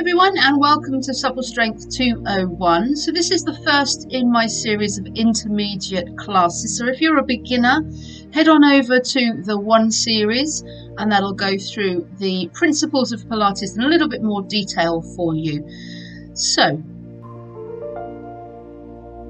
everyone, and welcome to Supple Strength 201. So this is the first in my series of intermediate classes. So if you're a beginner, head on over to the 1 series and that'll go through the principles of Pilates in a little bit more detail for you. So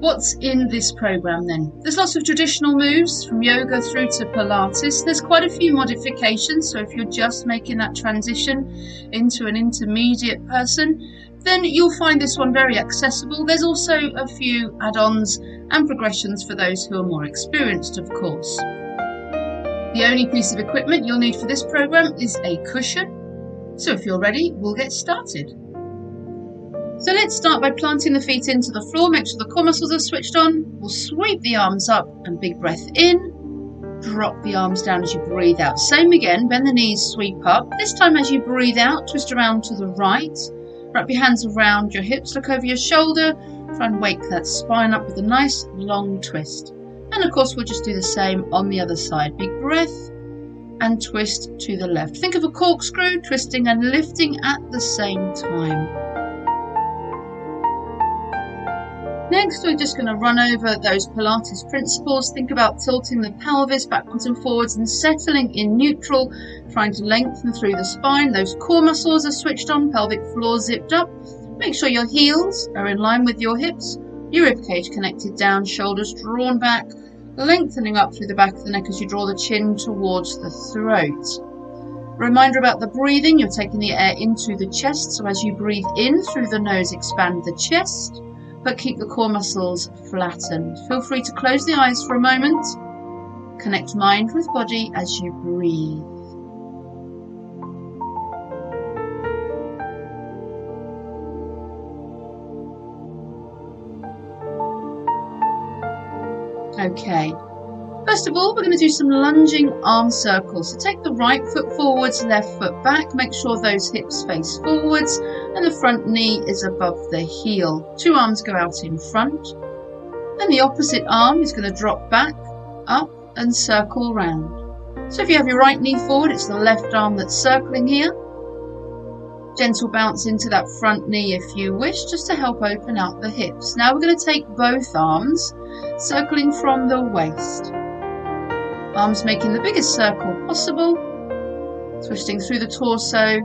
what's in this program then? There's lots of traditional moves from yoga through to Pilates. There's quite a few modifications, so if you're just making that transition into an intermediate person, then you'll find this one very accessible. There's also a few add-ons and progressions for those who are more experienced, of course. The only piece of equipment you'll need for this program is a cushion. So if you're ready, we'll get started. So let's start by planting the feet into the floor. Make sure the core muscles are switched on. We'll sweep the arms up and big breath in. Drop the arms down as you breathe out. Same again, bend the knees, sweep up. This time as you breathe out, twist around to the right. Wrap your hands around your hips, look over your shoulder. Try and wake that spine up with a nice long twist. And of course we'll just do the same on the other side. Big breath and twist to the left. Think of a corkscrew, twisting and lifting at the same time. Next, we're just going to run over those Pilates principles. Think about tilting the pelvis backwards and forwards and settling in neutral, trying to lengthen through the spine. Those core muscles are switched on, pelvic floor zipped up. Make sure your heels are in line with your hips, your ribcage connected down, shoulders drawn back, lengthening up through the back of the neck as you draw the chin towards the throat. Reminder about the breathing, you're taking the air into the chest, so as you breathe in through the nose, expand the chest, but keep the core muscles flattened. Feel free to close the eyes for a moment. Connect mind with body as you breathe. Okay. First of all, we're going to do some lunging arm circles. So take the right foot forwards, left foot back. Make sure those hips face forwards and the front knee is above the heel. 2 arms go out in front. And the opposite arm is going to drop back, up and circle round. So if you have your right knee forward, it's the left arm that's circling here. Gentle bounce into that front knee if you wish, just to help open out the hips. Now we're going to take both arms, circling from the waist. Arms making the biggest circle possible, twisting through the torso,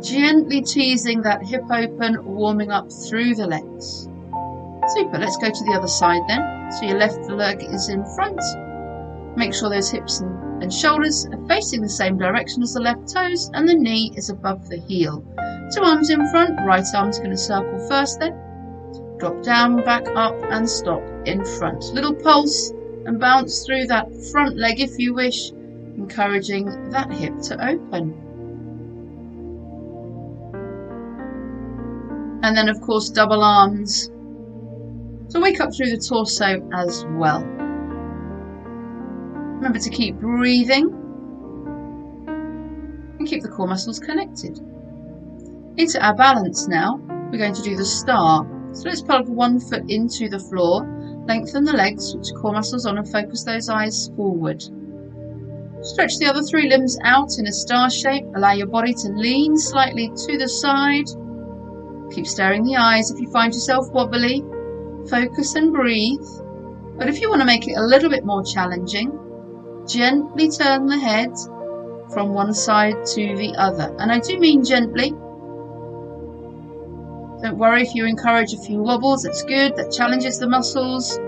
gently teasing that hip open, warming up through the legs. Super, let's go to the other side then. So your left leg is in front. Make sure those hips and shoulders are facing the same direction as the left toes and the knee is above the heel. 2 arms in front, right arm's going to circle first then. Drop down, back up and stop in front. Little pulse and bounce through that front leg if you wish, encouraging that hip to open. And then of course double arms. So wake up through the torso as well. Remember to keep breathing and keep the core muscles connected. Into our balance now, we're going to do the star. So let's plug 1 foot into the floor. Lengthen the legs, switch core muscles on and focus those eyes forward. Stretch the other 3 limbs out in a star shape. Allow your body to lean slightly to the side. Keep staring the eyes. If you find yourself wobbly, focus and breathe. But if you want to make it a little bit more challenging, gently turn the head from one side to the other. And I do mean gently. Don't worry if you encourage a few wobbles, that's good, that challenges the muscles,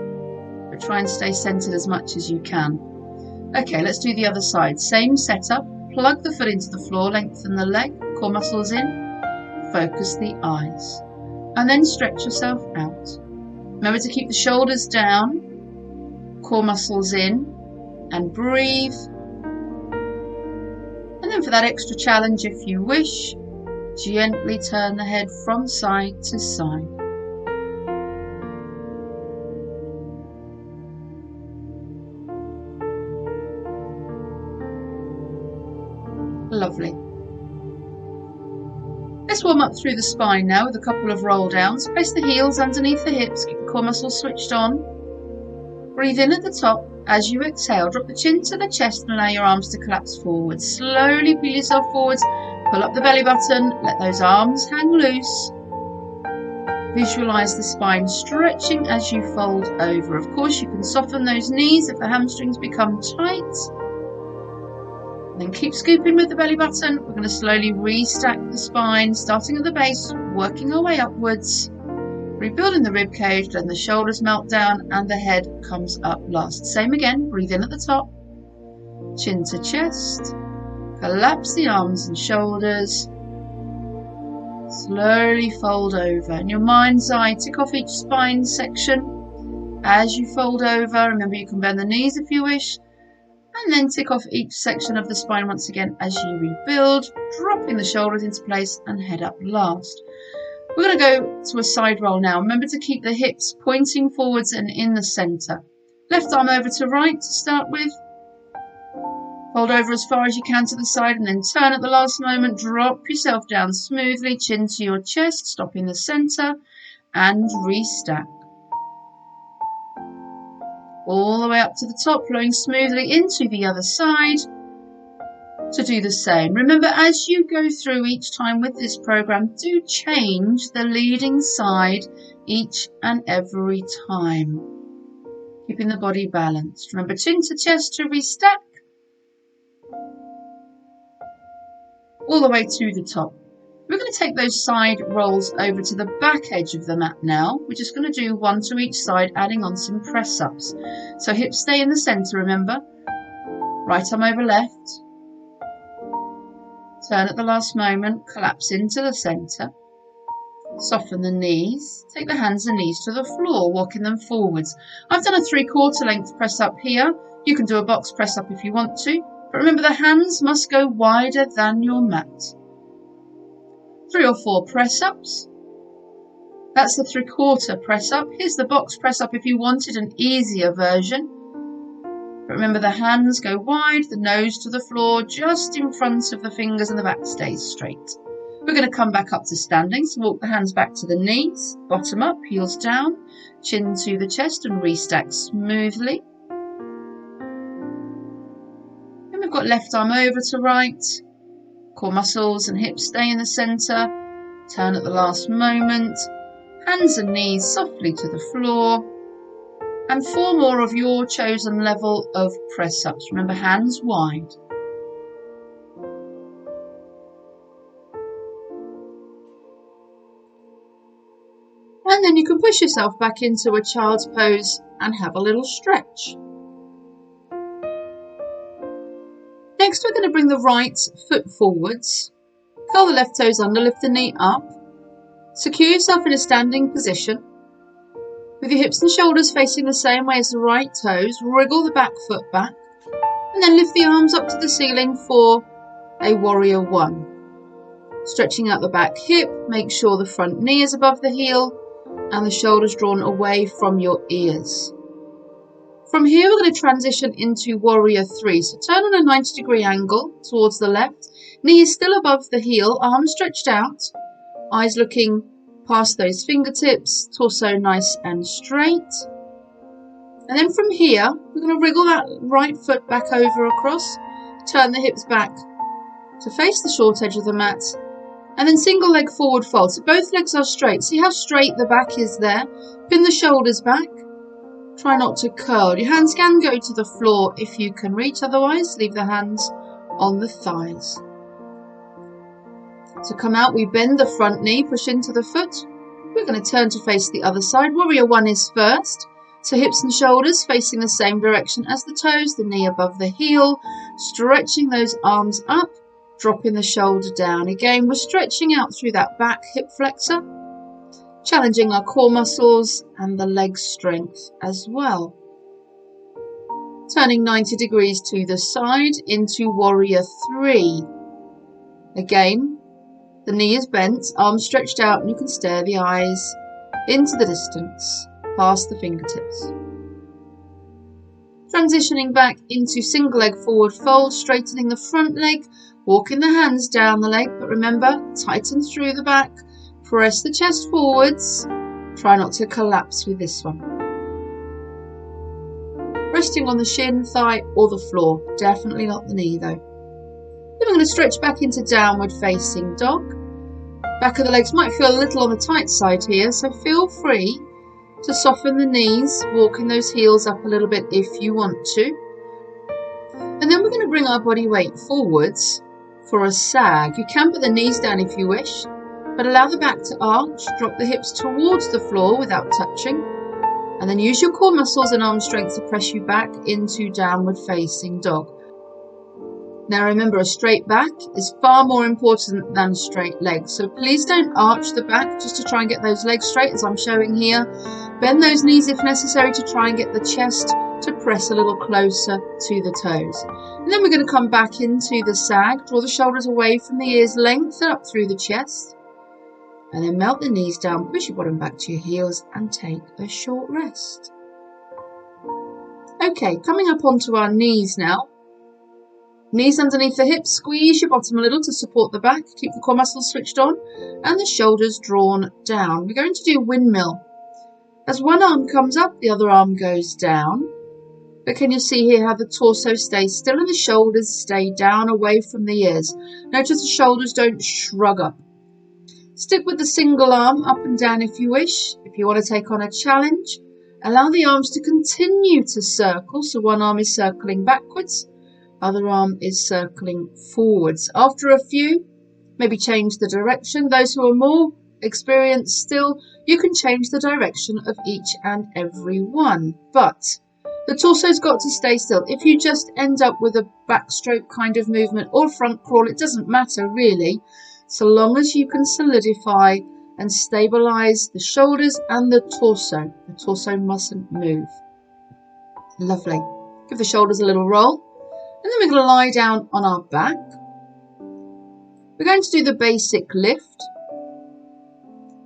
but try and stay centered as much as you can. Okay, let's do the other side. Same setup, plug the foot into the floor, lengthen the leg, core muscles in, focus the eyes, and then stretch yourself out. Remember to keep the shoulders down, core muscles in, and breathe. And then for that extra challenge, if you wish, gently turn the head from side to side. Lovely. Let's warm up through the spine now with a couple of roll downs. Place the heels underneath the hips, keep the core muscles switched on. Breathe in at the top. As you exhale, drop the chin to the chest and allow your arms to collapse forward. Slowly peel yourself forwards, Pull up the belly button, let those arms hang loose. Visualize the spine stretching as you fold over. Of course, you can soften those knees if the hamstrings become tight. And then keep scooping with the belly button. We're going to slowly restack the spine, starting at the base, working our way upwards. Rebuilding the rib cage, then the shoulders melt down and the head comes up last. Same again, breathe in at the top, chin to chest, collapse the arms and shoulders, slowly fold over. In your mind's eye, tick off each spine section as you fold over. Remember, you can bend the knees if you wish, and then tick off each section of the spine once again as you rebuild, dropping the shoulders into place and head up last. We're going to go to a side roll now. Remember to keep the hips pointing forwards and in the centre. Left arm over to right to start with. Fold over as far as you can to the side and then turn at the last moment. Drop yourself down smoothly, chin to your chest, stop in the centre and restack. All the way up to the top, flowing smoothly into the other side. To do the same. Remember, as you go through each time with this program, do change the leading side each and every time, keeping the body balanced. Remember, chin to chest to restack, all the way to the top. We're going to take those side rolls over to the back edge of the mat now. We're just going to do one to each side, adding on some press ups. So hips stay in the centre, remember. Right arm over left. Turn at the last moment, collapse into the centre, soften the knees, take the hands and knees to the floor, walking them forwards. I've done a 3/4 length press up here. You can do a box press up if you want to, but remember the hands must go wider than your mat. 3 or 4 press ups. That's the 3/4 press up. Here's the box press up if you wanted an easier version. But remember the hands go wide, the nose to the floor, just in front of the fingers and the back stays straight. We're going to come back up to standing, so walk the hands back to the knees, bottom up, heels down, chin to the chest and restack smoothly. Then we've got left arm over to right, core muscles and hips stay in the centre, turn at the last moment, hands and knees softly to the floor. And 4 more of your chosen level of press ups. Remember, hands wide. And then you can push yourself back into a child's pose and have a little stretch. Next, we're going to bring the right foot forwards. Curl the left toes under, lift the knee up. Secure yourself in a standing position. With your hips and shoulders facing the same way as the right toes, wriggle the back foot back and then lift the arms up to the ceiling for a warrior 1. Stretching out the back hip, make sure the front knee is above the heel and the shoulders drawn away from your ears. From here, we're going to transition into warrior 3. So turn on a 90-degree angle towards the left, knee is still above the heel, arms stretched out, eyes looking past those fingertips, torso nice and straight. And then from here, we're going to wriggle that right foot back over across, turn the hips back to face the short edge of the mat, and then single leg forward fold. So both legs are straight. See how straight the back is there? Pin the shoulders back. Try not to curl. Your hands can go to the floor if you can reach, otherwise leave the hands on the thighs. To come out, we bend the front knee, push into the foot. We're going to turn to face the other side. Warrior 1 is first. So hips and shoulders facing the same direction as the toes, the knee above the heel, stretching those arms up, dropping the shoulder down. Again, we're stretching out through that back hip flexor, challenging our core muscles and the leg strength as well. Turning 90 degrees to the side into warrior 3. Again, the knee is bent, arms stretched out, and you can stare the eyes into the distance, past the fingertips. Transitioning back into single leg forward fold, straightening the front leg, walking the hands down the leg, but remember, tighten through the back, press the chest forwards, try not to collapse with this one. Resting on the shin, thigh, or the floor, definitely not the knee though. Then we're going to stretch back into downward facing dog. Back of the legs might feel a little on the tight side here, so feel free to soften the knees, walking those heels up a little bit if you want to. And then we're going to bring our body weight forwards for a sag. You can put the knees down if you wish, but allow the back to arch, drop the hips towards the floor without touching, and then use your core muscles and arm strength to press you back into downward facing dog. Now remember, a straight back is far more important than straight legs, so please don't arch the back just to try and get those legs straight as I'm showing here. Bend those knees if necessary to try and get the chest to press a little closer to the toes. And then we're going to come back into the sag, draw the shoulders away from the ears, lengthen up through the chest, and then melt the knees down, push your bottom back to your heels and take a short rest. Okay, coming up onto our knees now. Knees underneath the hips, squeeze your bottom a little to support the back, keep the core muscles switched on and the shoulders drawn down. We're going to do windmill. As one arm comes up, the other arm goes down. But can you see here how the torso stays still and the shoulders stay down away from the ears? Notice the shoulders don't shrug up. Stick with the single arm up and down if you wish. If you want to take on a challenge, allow the arms to continue to circle. So one arm is circling backwards, other arm is circling forwards. After a few, maybe change the direction. Those who are more experienced still, you can change the direction of each and every one. But the torso's got to stay still. If you just end up with a backstroke kind of movement or front crawl, it doesn't matter really, so long as you can solidify and stabilize the shoulders and the torso. The torso mustn't move. Lovely. Give the shoulders a little roll. And then we're going to lie down on our back. We're going to do the basic lift.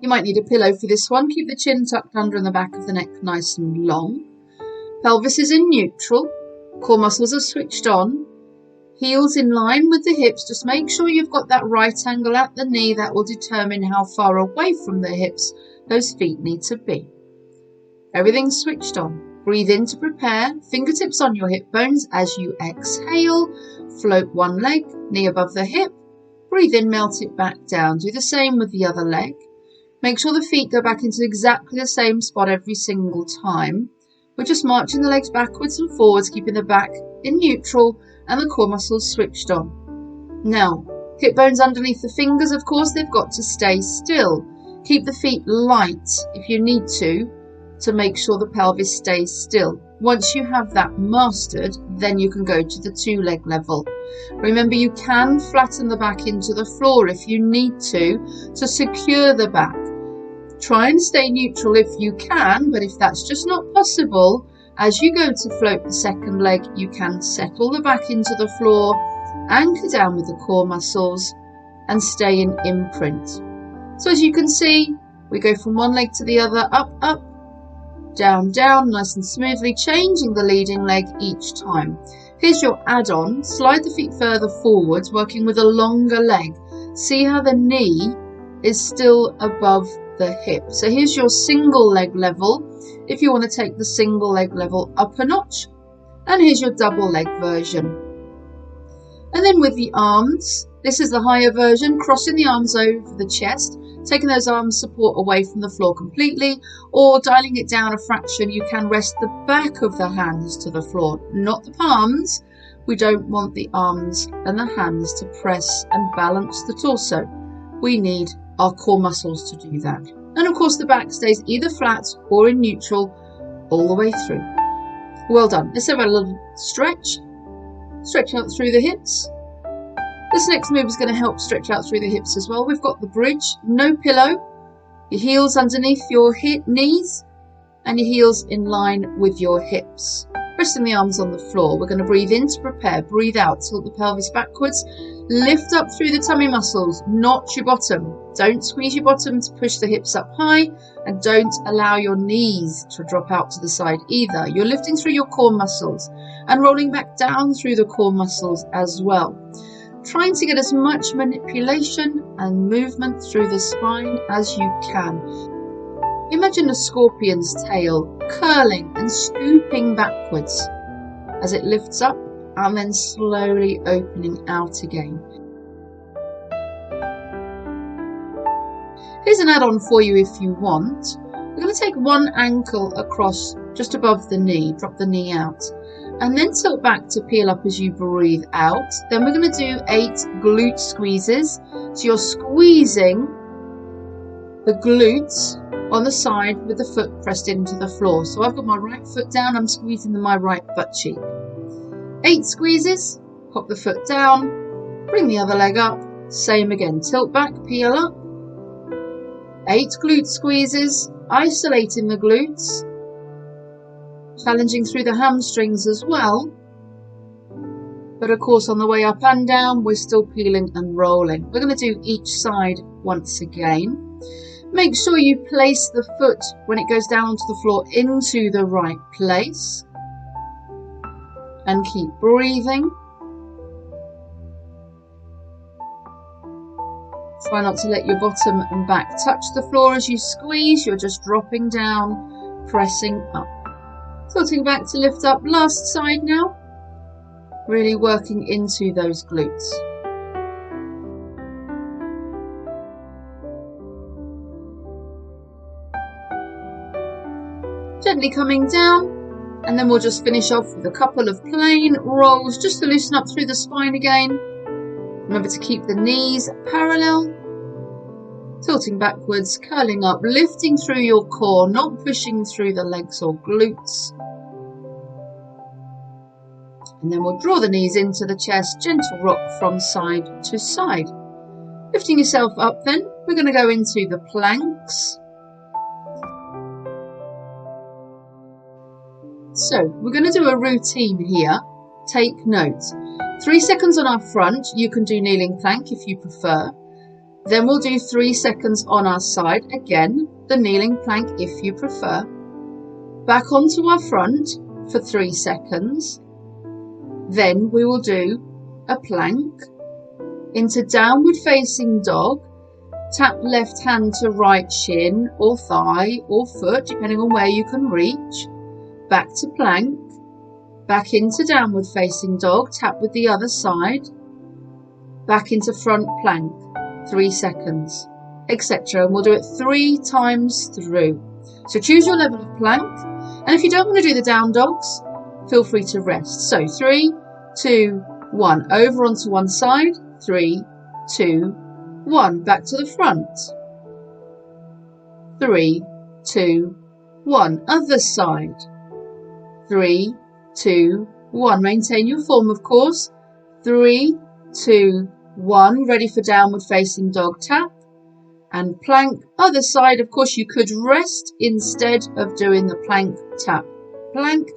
You might need a pillow for this one. Keep the chin tucked under and the back of the neck nice and long. Pelvis is in neutral. Core muscles are switched on. Heels in line with the hips. Just make sure you've got that right angle at the knee. That will determine how far away from the hips those feet need to be. Everything's switched on. Breathe in to prepare, fingertips on your hip bones as you exhale. Float one leg, knee above the hip. Breathe in, melt it back down. Do the same with the other leg. Make sure the feet go back into exactly the same spot every single time. We're just marching the legs backwards and forwards, keeping the back in neutral and the core muscles switched on. Now, hip bones underneath the fingers, of course, they've got to stay still. Keep the feet light if you need to make sure the pelvis stays still. Once you have that mastered, then you can go to the two-leg level. Remember, you can flatten the back into the floor if you need to secure the back. Try and stay neutral if you can, but if that's just not possible, as you go to float the second leg, you can settle the back into the floor, anchor down with the core muscles, and stay in imprint. So as you can see, we go from one leg to the other, up, up, down, down, nice and smoothly, changing the leading leg each time. Here's your add-on. Slide the feet further forwards, working with a longer leg. See how the knee is still above the hip. So here's your single leg level, if you want to take the single leg level up a notch. And here's your double leg version. And then with the arms, this is the higher version, crossing the arms over the chest, taking those arms support away from the floor completely, or dialing it down a fraction, you can rest the back of the hands to the floor, not the palms. We don't want the arms and the hands to press and balance the torso. We need our core muscles to do that. And of course the back stays either flat or in neutral all the way through. Well done. Let's have a little stretch. Stretch out through the hips. This next move is going to help stretch out through the hips as well. We've got the bridge, no pillow, your heels underneath your knees and your heels in line with your hips. Resting the arms on the floor. We're going to breathe in to prepare, breathe out, tilt the pelvis backwards, lift up through the tummy muscles, not your bottom. Don't squeeze your bottom to push the hips up high, and don't allow your knees to drop out to the side either. You're lifting through your core muscles and rolling back down through the core muscles as well. Trying to get as much manipulation and movement through the spine as you can. Imagine a scorpion's tail curling and scooping backwards as it lifts up and then slowly opening out again. Here's an add-on for you if you want. We're going to take one ankle across just above the knee, drop the knee out, and then tilt back to peel up as you breathe out. Then we're going to do 8 glute squeezes. So you're squeezing the glutes on the side with the foot pressed into the floor. So I've got my right foot down, I'm squeezing my right butt cheek. 8 squeezes, pop the foot down, bring the other leg up, same again, tilt back, peel up. 8 glute squeezes, isolating the glutes, challenging through the hamstrings as well. But of course on the way up and down, we're still peeling and rolling. We're going to do each side once again. Make sure you place the foot when it goes down onto the floor into the right place. And keep breathing. Try not to let your bottom and back touch the floor as you squeeze. You're just dropping down, pressing up. Tilting back to lift up. Last side now. Really working into those glutes. Gently coming down, and then we'll just finish off with a couple of plain rolls just to loosen up through the spine again. Remember to keep the knees parallel, tilting backwards, curling up, lifting through your core, not pushing through the legs or glutes. And then we'll draw the knees into the chest, gentle rock from side to side. Lifting yourself up then, we're going to go into the planks. So we're going to do a routine here. Take note. 3 seconds on our front. You can do kneeling plank if you prefer. Then we'll do 3 seconds on our side. Again, the kneeling plank if you prefer. Back onto our front for 3 seconds. Then we will do a plank into downward facing dog. Tap left hand to right shin or thigh or foot, depending on where you can reach. Back to plank, back into downward facing dog, tap with the other side, back into front plank, 3 seconds, etc. And we'll do it 3 times through. So choose your level of plank, and if you don't want to do the down dogs, feel free to rest. So 3, 2, 1, over onto one side, 3, 2, 1, back to the front, 3, 2, 1, other side, 3, 2, 1. Maintain your form, of course. 3, 2, 1. Ready for downward facing dog tap and plank. Other side, of course, you could rest instead of doing the plank tap. Plank.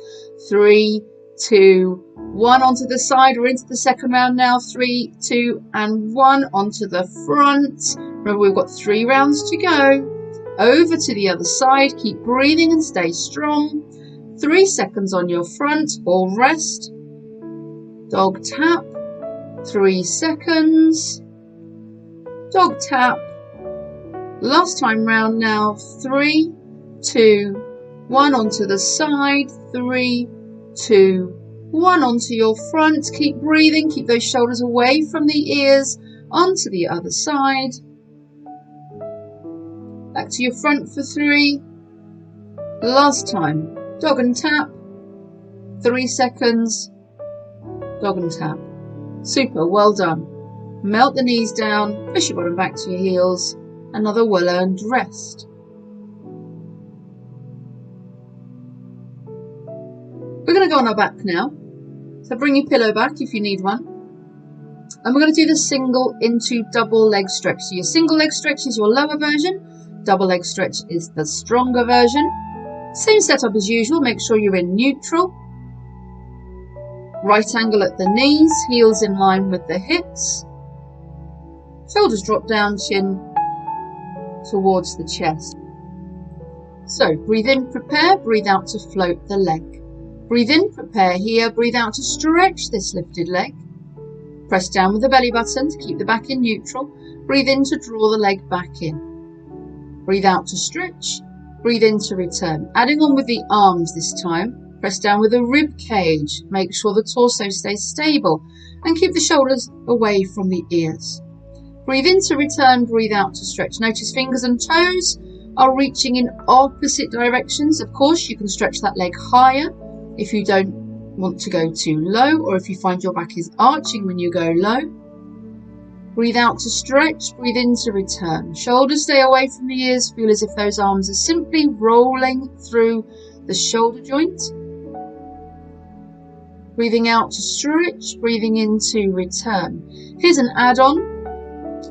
3, 2, 1 onto the side. We're into the second round now. 3, 2, and 1 onto the front. Remember, we've got 3 rounds to go. Over to the other side. Keep breathing and stay strong. 3 seconds on your front or rest. Dog tap. 3 seconds. Dog tap. Last time round now. 3, 2, 1 onto the side. 3, 2, 1 onto your front. Keep breathing. Keep those shoulders away from the ears. Onto the other side. Back to your front for 3. Last time. Dog and tap. 3 seconds. Dog and tap. Super, well done. Melt the knees down, push your bottom back to your heels. Another well-earned rest. We're going to go on our back now. So bring your pillow back if you need one. And we're going to do the single into double leg stretch. So your single leg stretch is your lower version. Double leg stretch is the stronger version. Same setup as usual, make sure you're in neutral. Right angle at the knees, heels in line with the hips. Shoulders drop down, chin towards the chest. So breathe in, prepare, breathe out to float the leg. Breathe in, prepare here, breathe out to stretch this lifted leg. Press down with the belly button to keep the back in neutral. Breathe in to draw the leg back in. Breathe out to stretch. Breathe in to return. Adding on with the arms this time. Press down with the rib cage. Make sure the torso stays stable and keep the shoulders away from the ears. Breathe in to return, breathe out to stretch. Notice fingers and toes are reaching in opposite directions. Of course, you can stretch that leg higher if you don't want to go too low, or if you find your back is arching when you go low. Breathe out to stretch, breathe in to return. Shoulders stay away from the ears. Feel as if those arms are simply rolling through the shoulder joint. Breathing out to stretch, breathing in to return. Here's an add-on.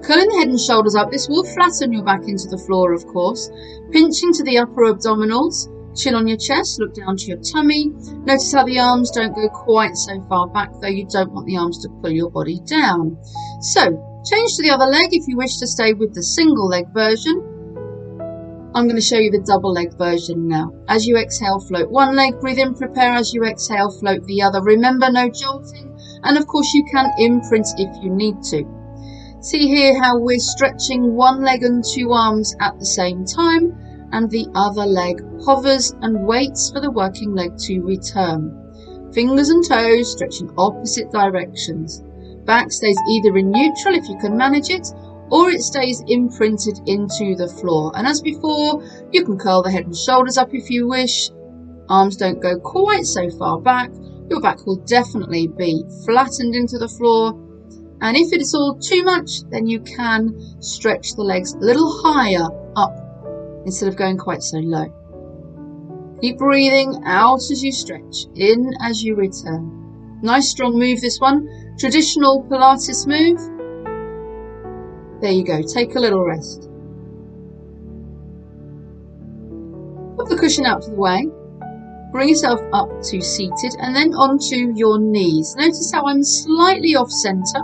Curling the head and shoulders up. This will flatten your back into the floor, of course. Pinching to the upper abdominals. Chin on your chest, look down to your tummy. Notice how the arms don't go quite so far back, though you don't want the arms to pull your body down. So, change to the other leg if you wish to stay with the single leg version. I'm going to show you the double leg version now. As you exhale, float one leg, breathe in, prepare. As you exhale, float the other. Remember, no jolting. And of course, you can imprint if you need to. See here how we're stretching one leg and two arms at the same time, and the other leg hovers and waits for the working leg to return. Fingers and toes stretch in opposite directions. Back stays either in neutral if you can manage it, or it stays imprinted into the floor. And as before, you can curl the head and shoulders up if you wish. Arms don't go quite so far back. Your back will definitely be flattened into the floor. And if it is all too much, then you can stretch the legs a little higher up instead of going quite so low. Keep breathing out as you stretch, in as you return. Nice strong move, this one. Traditional Pilates move. There you go, take a little rest. Put the cushion out of the way. Bring yourself up to seated and then onto your knees. Notice how I'm slightly off center.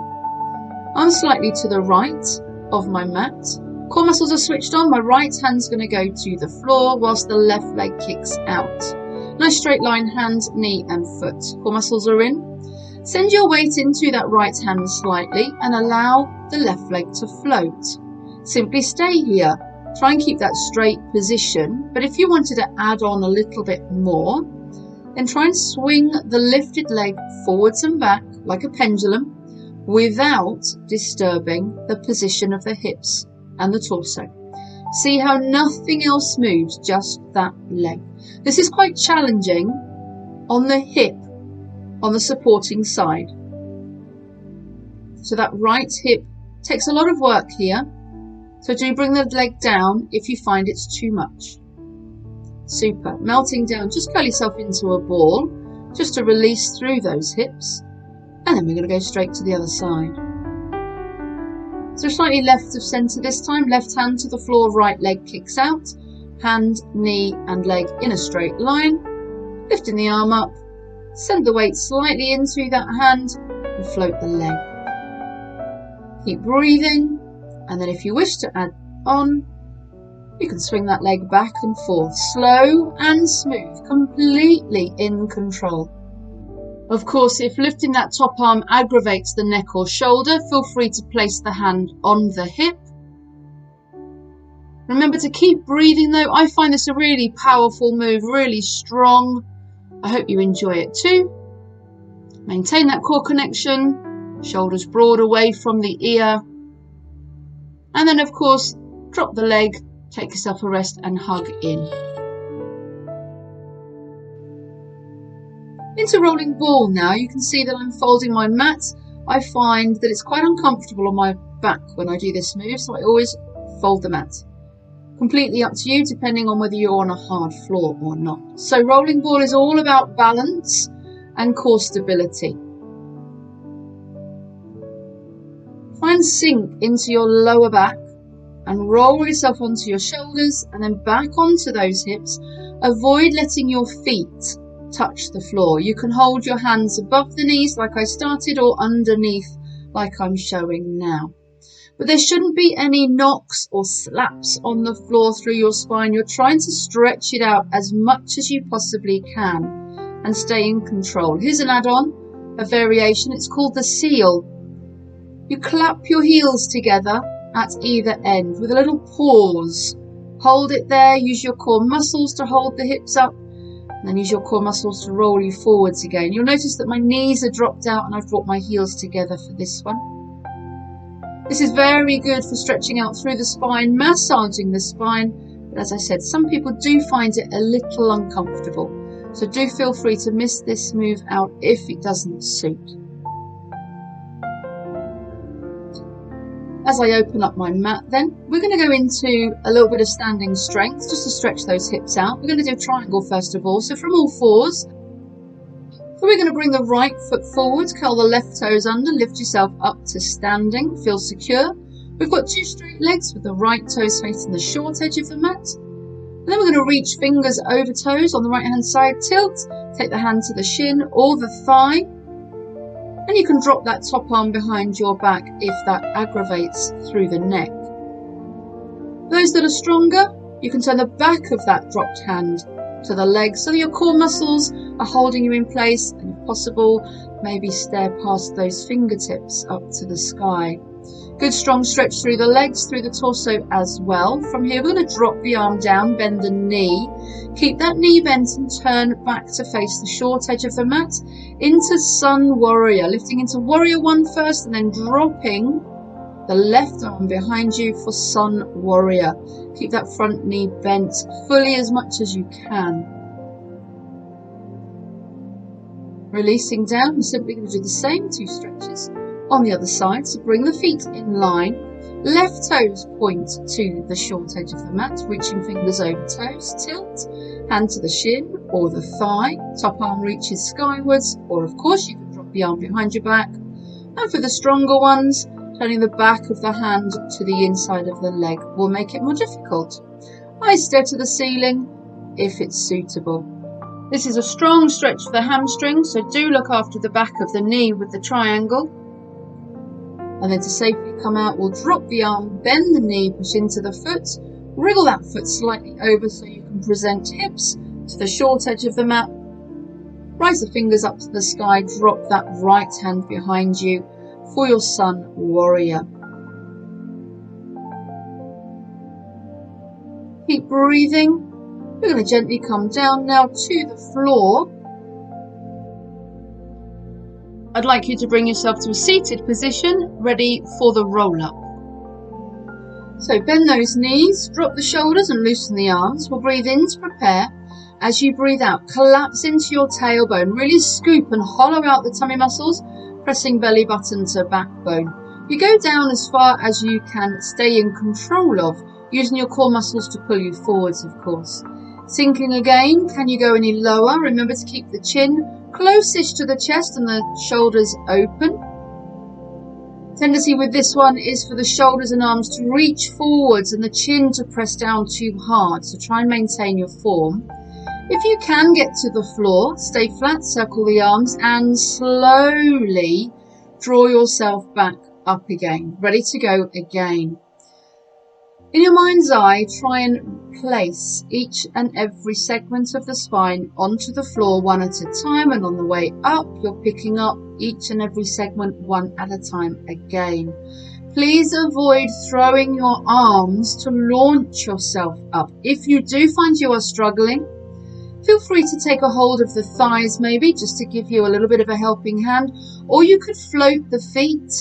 I'm slightly to the right of my mat. Core muscles are switched on. My right hand's going to go to the floor whilst the left leg kicks out. Nice straight line, hand, knee and foot. Core muscles are in. Send your weight into that right hand slightly and allow the left leg to float. Simply stay here. Try and keep that straight position. But if you wanted to add on a little bit more, then try and swing the lifted leg forwards and back like a pendulum without disturbing the position of the hips and the torso. See how nothing else moves, just that leg. This is quite challenging on the hip, on the supporting side. So that right hip takes a lot of work here. So do bring the leg down if you find it's too much. Super. Melting down, just curl yourself into a ball, just to release through those hips. And then we're going to go straight to the other side. So slightly left of centre this time, left hand to the floor, right leg kicks out, hand, knee and leg in a straight line, lifting the arm up, send the weight slightly into that hand and float the leg. Keep breathing, and then if you wish to add on, you can swing that leg back and forth, slow and smooth, completely in control. Of course, if lifting that top arm aggravates the neck or shoulder, feel free to place the hand on the hip. Remember to keep breathing though. I find this a really powerful move, really strong. I hope you enjoy it too. Maintain that core connection, shoulders broad away from the ear. And then of course, drop the leg, take yourself a rest and hug in. Into rolling ball now. You can see that I'm folding my mat. I find that it's quite uncomfortable on my back when I do this move, so I always fold the mat. Completely up to you, depending on whether you're on a hard floor or not. So rolling ball is all about balance and core stability. Try and sink into your lower back and roll yourself onto your shoulders and then back onto those hips. Avoid letting your feet touch the floor. You can hold your hands above the knees like I started or underneath like I'm showing now. But there shouldn't be any knocks or slaps on the floor through your spine. You're trying to stretch it out as much as you possibly can and stay in control. Here's an add-on, a variation. It's called the seal. You clap your heels together at either end with a little pause. Hold it there. Use your core muscles to hold the hips up. And then use your core muscles to roll you forwards again. You'll notice that my knees are dropped out and I've brought my heels together for this one. This is very good for stretching out through the spine, massaging the spine. But as I said, some people do find it a little uncomfortable. So do feel free to miss this move out if it doesn't suit. As I open up my mat then, we're going to go into a little bit of standing strength just to stretch those hips out. We're going to do a triangle first of all. So from all fours, so we're going to bring the right foot forward, curl the left toes under, lift yourself up to standing, feel secure. We've got 2 straight legs with the right toes facing the short edge of the mat. And then we're going to reach fingers over toes on the right hand side, tilt, take the hand to the shin or the thigh. And you can drop that top arm behind your back if that aggravates through the neck. For those that are stronger, you can turn the back of that dropped hand to the legs so that your core muscles are holding you in place, and if possible, maybe stare past those fingertips up to the sky. Good strong stretch through the legs, through the torso as well. From here, we're going to drop the arm down, bend the knee. Keep that knee bent and turn back to face the short edge of the mat into Sun Warrior. Lifting into Warrior 1 first and then dropping the left arm behind you for Sun Warrior. Keep that front knee bent fully as much as you can. Releasing down, we're simply going to do the same 2 stretches on the other side. So bring the feet in line, left toes point to the short edge of the mat, reaching fingers over toes, tilt, hand to the shin or the thigh, top arm reaches skywards, or of course you can drop the arm behind your back. And for the stronger ones, turning the back of the hand to the inside of the leg will make it more difficult. Eyes stare to the ceiling if it's suitable. This is a strong stretch for the hamstring, so do look after the back of the knee with the triangle. And then to safely come out, we'll drop the arm, bend the knee, push into the foot, wriggle that foot slightly over so you can present hips to the short edge of the mat. Rise the fingers up to the sky, drop that right hand behind you for your Sun Warrior. Keep breathing. We're going to gently come down now to the floor. I'd like you to bring yourself to a seated position, ready for the roll-up. So bend those knees, drop the shoulders and loosen the arms. We'll breathe in to prepare. As you breathe out, collapse into your tailbone. Really scoop and hollow out the tummy muscles, pressing belly button to backbone. You go down as far as you can stay in control of, using your core muscles to pull you forwards, of course. Sinking again, can you go any lower? Remember to keep the chin closest to the chest and the shoulders open. Tendency with this one is for the shoulders and arms to reach forwards and the chin to press down too hard, so try and maintain your form. If you can get to the floor, stay flat, circle the arms and slowly draw yourself back up again, ready to go again. In your mind's eye, try and place each and every segment of the spine onto the floor one at a time, and on the way up, you're picking up each and every segment one at a time again. Please avoid throwing your arms to launch yourself up. If you do find you are struggling, feel free to take a hold of the thighs maybe, just to give you a little bit of a helping hand, or you could float the feet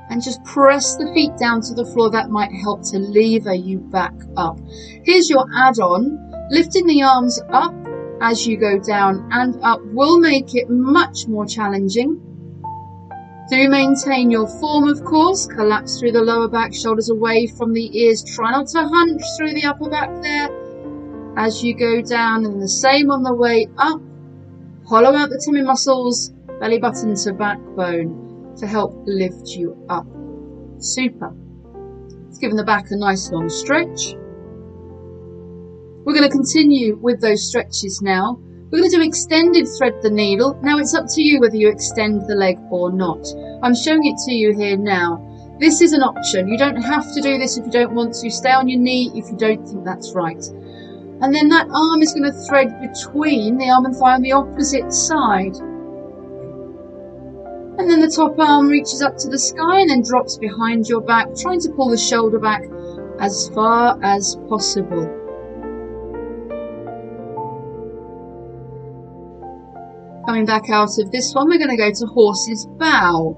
and just press the feet down to the floor. That might help to lever you back up. Here's your add-on. Lifting the arms up as you go down and up will make it much more challenging. Do maintain your form, of course. Collapse through the lower back, shoulders away from the ears. Try not to hunch through the upper back there as you go down, and the same on the way up. Hollow out the tummy muscles, belly button to backbone, to help lift you up. Super. It's given the back a nice long stretch. We're going to continue with those stretches now. We're going to do extended thread the needle. Now it's up to you whether you extend the leg or not. I'm showing it to you here now. This is an option. You don't have to do this if you don't want to. Stay on your knee if you don't think that's right. And then that arm is going to thread between the arm and thigh on the opposite side. And then the top arm reaches up to the sky and then drops behind your back, trying to pull the shoulder back as far as possible. Coming back out of this one, we're going to go to horse's bow.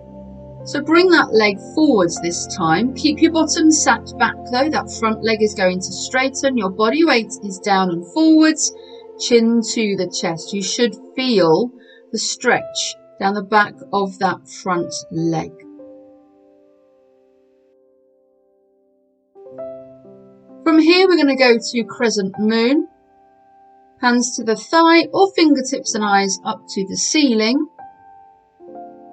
So bring that leg forwards this time. Keep your bottom sat back though. That front leg is going to straighten. Your body weight is down and forwards, chin to the chest. You should feel the stretch down the back of that front leg. From here, we're going to go to crescent moon. Hands to the thigh or fingertips and eyes up to the ceiling.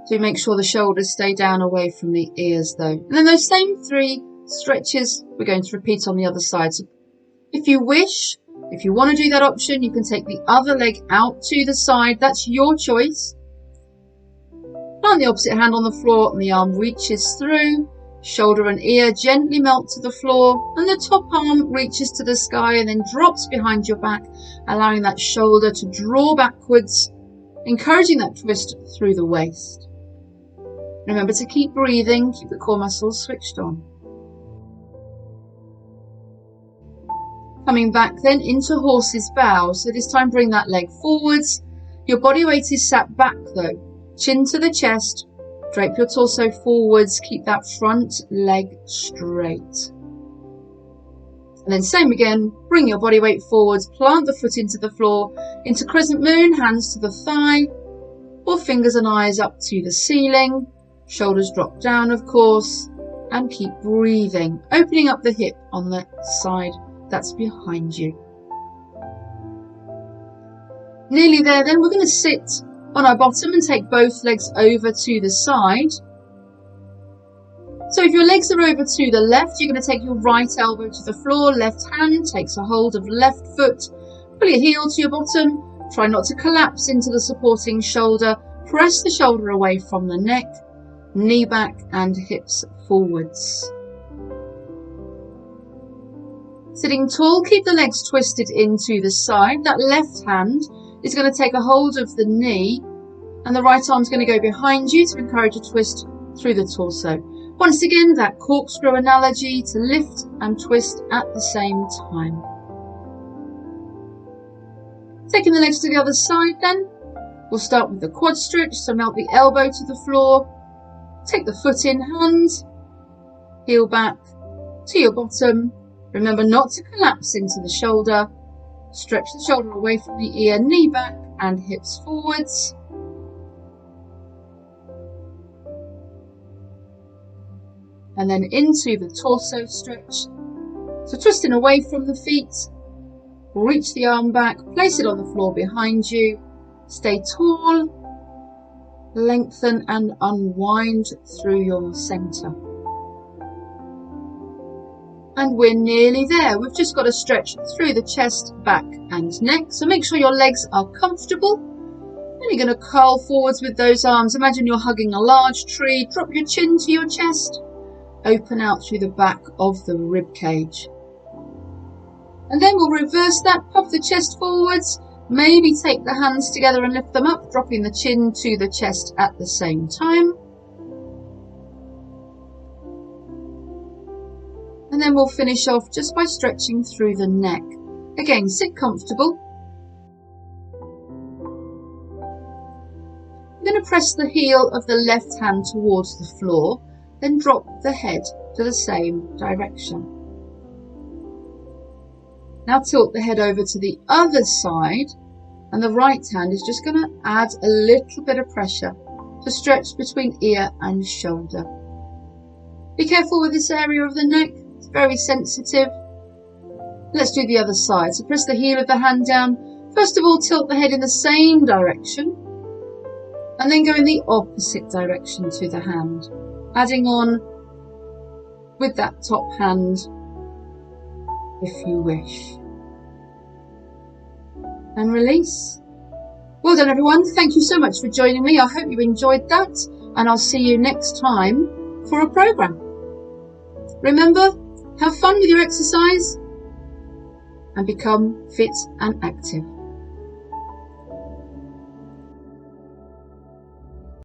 Do make sure the shoulders stay down away from the ears though. And then those same 3 stretches, we're going to repeat on the other side. So if you wish, if you want to do that option, you can take the other leg out to the side. That's your choice. Plant the opposite hand on the floor and the arm reaches through. Shoulder and ear gently melt to the floor and the top arm reaches to the sky and then drops behind your back, allowing that shoulder to draw backwards, encouraging that twist through the waist. Remember to keep breathing, keep the core muscles switched on. Coming back then into horse's bow. So this time bring that leg forwards. Your body weight is sat back though. Chin to the chest. Drape your torso forwards. Keep that front leg straight. And then same again. Bring your body weight forwards. Plant the foot into the floor. Into crescent moon. Hands to the thigh. Or fingers and eyes up to the ceiling. Shoulders drop down, of course. And keep breathing. Opening up the hip on the side that's behind you. Nearly there then. We're going to sit on our bottom and take both legs over to the side. So if your legs are over to the left, you're going to take your right elbow to the floor. Left hand takes a hold of left foot. Pull your heel to your bottom. Try not to collapse into the supporting shoulder. Press the shoulder away from the neck. Knee back and hips forwards. Sitting tall, keep the legs twisted into the side. That left hand is going to take a hold of the knee and the right arm is going to go behind you to encourage a twist through the torso. Once again, that corkscrew analogy to lift and twist at the same time. Taking the legs to the other side then, we'll start with the quad stretch, so melt the elbow to the floor. Take the foot in hand, heel back to your bottom. Remember not to collapse into the shoulder. Stretch the shoulder away from the ear, knee back and hips forwards. And then into the torso stretch. So twisting away from the feet, reach the arm back, place it on the floor behind you. Stay tall. Lengthen and unwind through your centre. And we're nearly there. We've just got to stretch through the chest, back and neck. So make sure your legs are comfortable. And you're going to curl forwards with those arms. Imagine you're hugging a large tree. Drop your chin to your chest. Open out through the back of the rib cage. And then we'll reverse that. Pop the chest forwards. Maybe take the hands together and lift them up, dropping the chin to the chest at the same time. And then we'll finish off just by stretching through the neck. Again, sit comfortable. You're going to press the heel of the left hand towards the floor, then drop the head to the same direction. Now tilt the head over to the other side, and the right hand is just going to add a little bit of pressure to stretch between ear and shoulder. Be careful with this area of the neck, it's very sensitive. Let's do the other side. So press the heel of the hand down. First of all, tilt the head in the same direction, and then go in the opposite direction to the hand, adding on with that top hand if you wish. And release. Well done everyone, thank you so much for joining me. I hope you enjoyed that, and I'll see you next time for a program. Remember, have fun with your exercise and become fit and active.